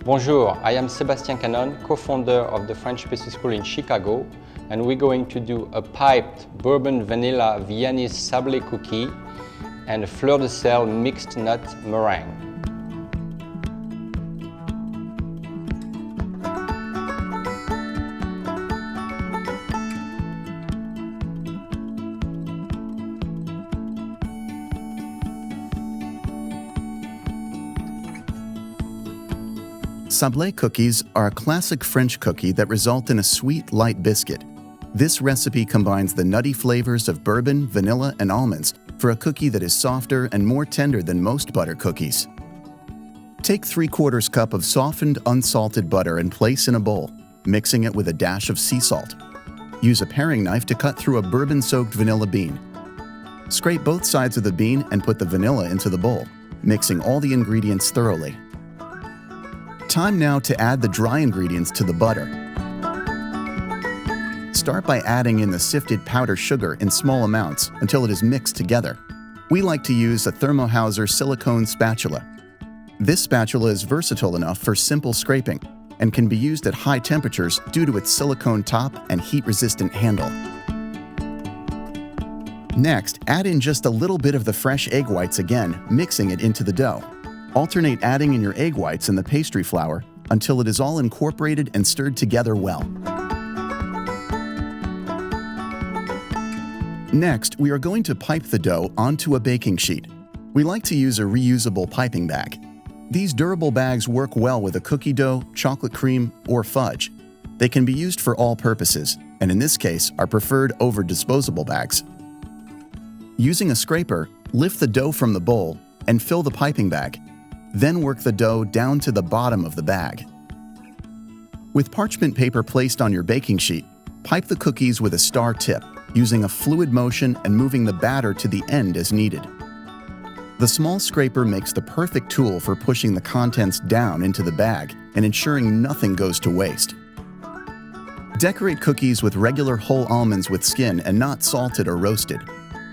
Bonjour, I am Sebastien Canonne, co-founder of the French Pastry School in Chicago, and we're going to do a piped bourbon vanilla Viennese sablé cookie and a fleur de sel mixed nut meringue. Sablé cookies are a classic French cookie that result in a sweet, light biscuit. This recipe combines the nutty flavors of bourbon, vanilla, and almonds for a cookie that is softer and more tender than most butter cookies. Take 3/4 cup of softened, unsalted butter and place in a bowl, mixing it with a dash of sea salt. Use a paring knife to cut through a bourbon-soaked vanilla bean. Scrape both sides of the bean and put the vanilla into the bowl, mixing all the ingredients thoroughly. Time now to add the dry ingredients to the butter. Start by adding in the sifted powdered sugar in small amounts until it is mixed together. We like to use a Thermohauser silicone spatula. This spatula is versatile enough for simple scraping and can be used at high temperatures due to its silicone top and heat-resistant handle. Next, add in just a little bit of the fresh egg whites again, mixing it into the dough. Alternate adding in your egg whites and the pastry flour until it is all incorporated and stirred together well. Next, we are going to pipe the dough onto a baking sheet. We like to use a reusable piping bag. These durable bags work well with a cookie dough, chocolate cream, or fudge. They can be used for all purposes, and in this case are preferred over disposable bags. Using a scraper, lift the dough from the bowl and fill the piping bag. Then work the dough down to the bottom of the bag. With parchment paper placed on your baking sheet, pipe the cookies with a star tip, using a fluid motion and moving the batter to the end as needed. The small scraper makes the perfect tool for pushing the contents down into the bag and ensuring nothing goes to waste. Decorate cookies with regular whole almonds with skin and not salted or roasted.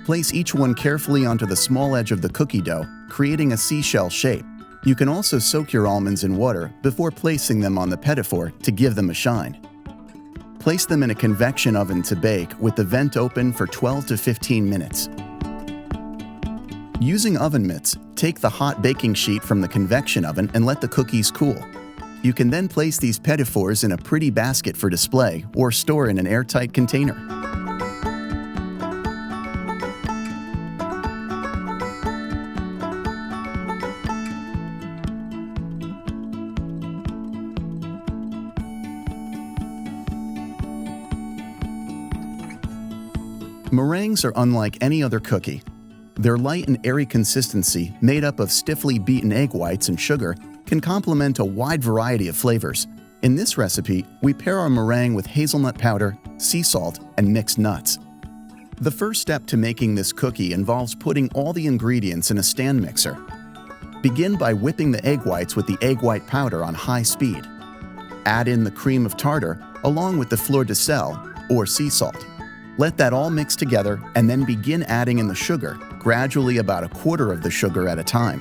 Place each one carefully onto the small edge of the cookie dough, creating a seashell shape. You can also soak your almonds in water before placing them on the petit four to give them a shine. Place them in a convection oven to bake with the vent open for 12 to 15 minutes. Using oven mitts, take the hot baking sheet from the convection oven and let the cookies cool. You can then place these petit fours in a pretty basket for display or store in an airtight container. Meringues are unlike any other cookie. Their light and airy consistency, made up of stiffly beaten egg whites and sugar, can complement a wide variety of flavors. In this recipe, we pair our meringue with hazelnut powder, sea salt, and mixed nuts. The first step to making this cookie involves putting all the ingredients in a stand mixer. Begin by whipping the egg whites with the egg white powder on high speed. Add in the cream of tartar along with the fleur de sel, or sea salt. Let that all mix together and then begin adding in the sugar, gradually about 1/4 of the sugar at a time.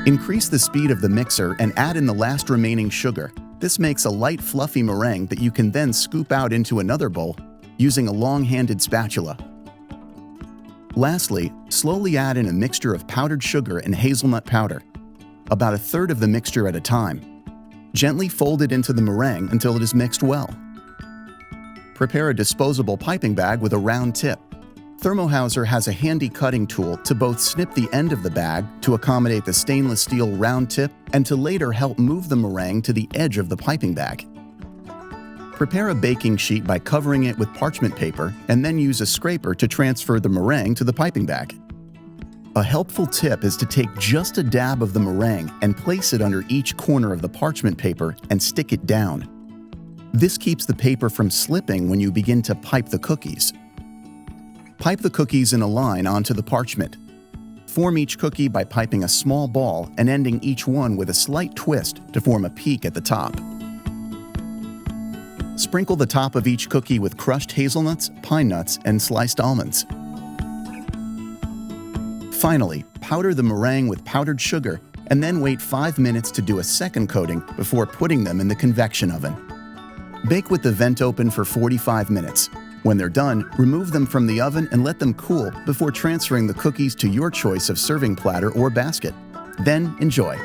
Increase the speed of the mixer and add in the last remaining sugar. This makes a light, fluffy meringue that you can then scoop out into another bowl using a long-handed spatula. Lastly, slowly add in a mixture of powdered sugar and hazelnut powder, about 1/3 of the mixture at a time. Gently fold it into the meringue until it is mixed well. Prepare a disposable piping bag with a round tip. Thermohauser has a handy cutting tool to both snip the end of the bag to accommodate the stainless steel round tip and to later help move the meringue to the edge of the piping bag. Prepare a baking sheet by covering it with parchment paper and then use a scraper to transfer the meringue to the piping bag. A helpful tip is to take just a dab of the meringue and place it under each corner of the parchment paper and stick it down. This keeps the paper from slipping when you begin to pipe the cookies. Pipe the cookies in a line onto the parchment. Form each cookie by piping a small ball and ending each one with a slight twist to form a peak at the top. Sprinkle the top of each cookie with crushed hazelnuts, pine nuts, and sliced almonds. Finally, powder the meringue with powdered sugar and then wait 5 minutes to do a second coating before putting them in the convection oven. Bake with the vent open for 45 minutes. When they're done, remove them from the oven and let them cool before transferring the cookies to your choice of serving platter or basket. Then enjoy.